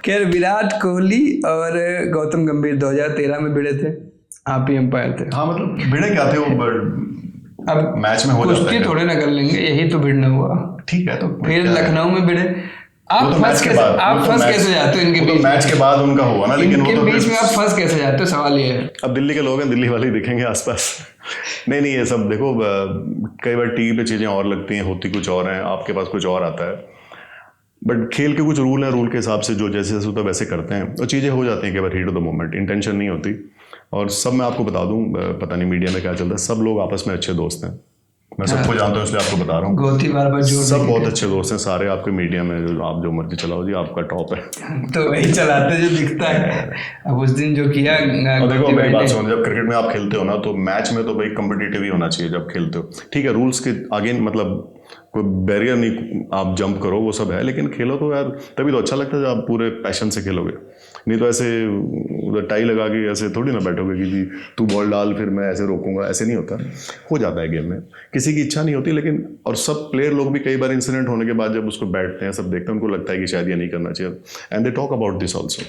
खैर विराट कोहली और गौतम गंभीर 2013 में भिड़े थे, आप ही अंपायर थे। हाँ मतलब भिड़े क्या थे वो, अब मैच में हो जाता है, कुश्ती थोड़े ना कर लेंगे, यही तो भिड़ना हुआ। ठीक है, तो फिर लखनऊ में भिड़े। आप फंस कैसे जाते हो इनके बीच? मैच के बाद उनका हुआ ना, लेकिन इनके बीच में आप फंस कैसे जाते हो, सवाल ये है। अब दिल्ली के लोग हैं, दिल्ली वाले ही दिखेंगे आसपास। नहीं ये सब देखो, कई बार टीवी पे चीजें और लगती हैं, होती कुछ और हैं, आपके पास कुछ और आता है। बट खेल के कुछ रूल हैं, रूल के हिसाब से जो जैसे जैसे होता है वैसे करते हैं, और चीजें हो जाती हैं कई बार heat of the moment, intention नहीं होती। और सब मैं आपको बता दूं, पता नहीं मीडिया में क्या चलता है, सब लोग आपस में अच्छे दोस्त हैं, मैं सबको जानता हूँ इसलिए आपको बता रहा हूँ। गोती बार सब बहुत अच्छे दोस्त हैं सारे, आपके मीडिया में आप जो मर्जी चलाओ जी, आपका टॉप है। तो वही चलाते जो दिखता है। अब उस दिन जो किया, और देखो मेरी बात सुनो, जब क्रिकेट में आप खेलते हो ना, तो मैच में तो भाई कम्पिटिटिव ही होना चाहिए जब खेलते हो। ठीक है, रूल्स के आगे मतलब कोई बैरियर नहीं, आप जंप करो वो सब है, लेकिन खेलो तो यार तभी तो अच्छा लगता है जब आप पूरे पैशन से खेलोगे। नहीं तो ऐसे उधर टाई लगा के ऐसे थोड़ी ना बैठोगे कि जी तू बॉल डाल फिर मैं ऐसे रोकूंगा, ऐसे नहीं होता। हो जाता है गेम में, किसी की इच्छा नहीं होती, लेकिन और सब प्लेयर लोग भी कई बार इंसिडेंट होने के बाद जब उसको बैठते हैं, सब देखते हैं, उनको लगता है कि शायद ये नहीं करना चाहिए, and they talk about this also.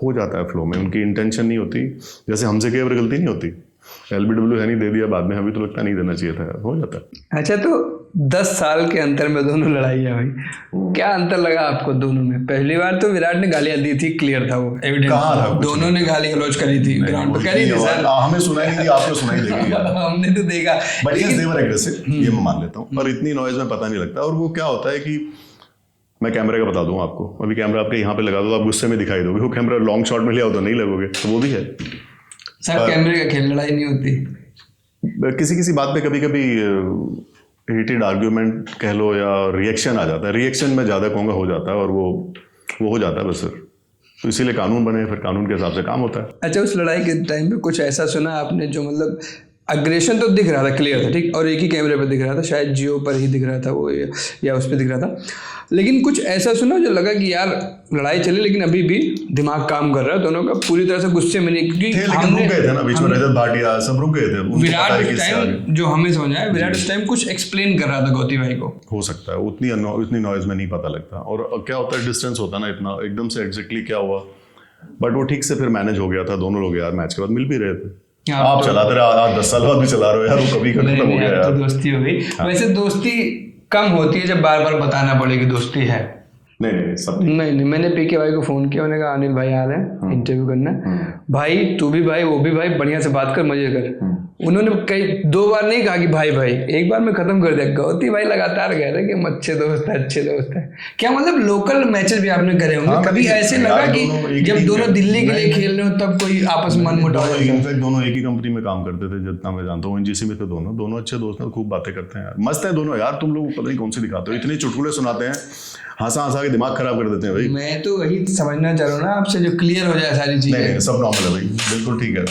हो जाता है फ्लो में, उनकी इंटेंशन नहीं होती, जैसे हमसे कई बार गलती नहीं होती, LBW है नहीं, दे दिया बाद में, अभी तो लगता नहीं देना चाहिए था, हो जाता है। अच्छा, तो 10 साल के अंतर में दोनों लड़ाई है भाई, क्या अंतर लगा आपको दोनों में? पहली बार तो विराट ने गालियां दी थी, क्लियर था वो, एविडेंस था, दोनों ने गाली गलौज करी थी ग्राउंड पे, करी थी सर, हमें सुनाई नहीं दी, आपको सुनाई देगी। हमने तो देखा, but yes they were aggressive, ये मैं मान लेता हूँ, और इतनी नॉइज में पता नहीं लगता। और वो क्या होता है कि मैं कैमरे का बता दूं आपको, अभी कैमरा आपके यहाँ पे लगा दो तो आप गुस्से में दिखाई दोगे, वो कैमरा लॉन्ग शॉट में ले आओ तो नहीं लगोगे, तो वो भी है सर। कैमरे का खेल, लड़ाई नहीं होती किसी किसी बात पे, कभी कभी हीटेड आर्ग्यूमेंट कह लो या रिएक्शन आ जाता है, रिएक्शन में ज़्यादा कहूँगा हो जाता है, और वो हो जाता है बस सर। तो इसीलिए कानून बने, फिर कानून के हिसाब से काम होता है। अच्छा, उस लड़ाई के टाइम पे कुछ ऐसा सुना आपने जो मतलब अग्रेशन तो दिख रहा था, क्लियर था, ठीक, और एक ही कैमरे पर दिख रहा था, शायद जियो पर ही दिख रहा था वो, या उस पर दिख रहा था, लेकिन कुछ ऐसा सुना जो लगा कि यार लड़ाई चली लेकिन अभी भी दिमाग काम कर रहा है दोनों का, पूरी तरह से गुस्से में नहीं, क्योंकि लेकिन रुक गए थे ना बीच में, रजत भाटिया सब रुक गए थे। विराट उस टाइम, जो हमें समझ आया, विराट उस टाइम कुछ एक्सप्लेन कर रहा था गौती भाई को। हो सकता है, उतनी नॉइज में नहीं पता लगता, और क्या होता है डिस्टेंस होता है ना इतना, एकदम से एग्जैक्टली क्या हुआ, बट वो ठीक से फिर मैनेज हो गया था। दोनों लोग यार मैच के बाद मिल भी रहे थे, आप चलाते रहे, आज 10 साल बाद भी चला रहे हो यार, वो कभी खत्म हो गया यार, तो दोस्ती हो गई। वैसे दोस्ती कम होती है जब बार बार बताना पड़े कि दोस्ती है। नहीं, मैंने पीके भाई को फोन किया, उन्होंने कहा अनिल भाई आ रहे हैं इंटरव्यू करना, भाई तू भी भाई, वो भी भाई, बढ़िया से बात कर, मजे कर। उन्होंने कई 2 बार नहीं कहा कि भाई भाई, एक बार में खत्म कर दिया। गौती भाई लगातार कह रहे कि हम अच्छे दोस्त हैं। क्या मतलब लोकल मैचेस भी आपने करे होंगे, कभी ऐसे लगा कि जब दोनों दिल्ली के लिए खेल रहे हो तब कोई आपस में मनमुटाव? इनफैक्ट दोनों एक ही कंपनी में काम करते थे जितना मैं जानता हूँ, ONGC में थे दोनों अच्छे दोस्त हैं, खूब बातें करते हैं यार, मस्त है दोनों यार। तुम लोग पता नहीं कौन सी दिखाते हो, इतने चुटकुले सुनाते हैं, हंसा के दिमाग खराब कर देते हैं भाई। मैं तो वही समझना चाह रहा हूँ ना आपसे, जो क्लियर हो जाए सारी चीजें। नहीं, सब नॉर्मल है भाई, बिल्कुल ठीक है।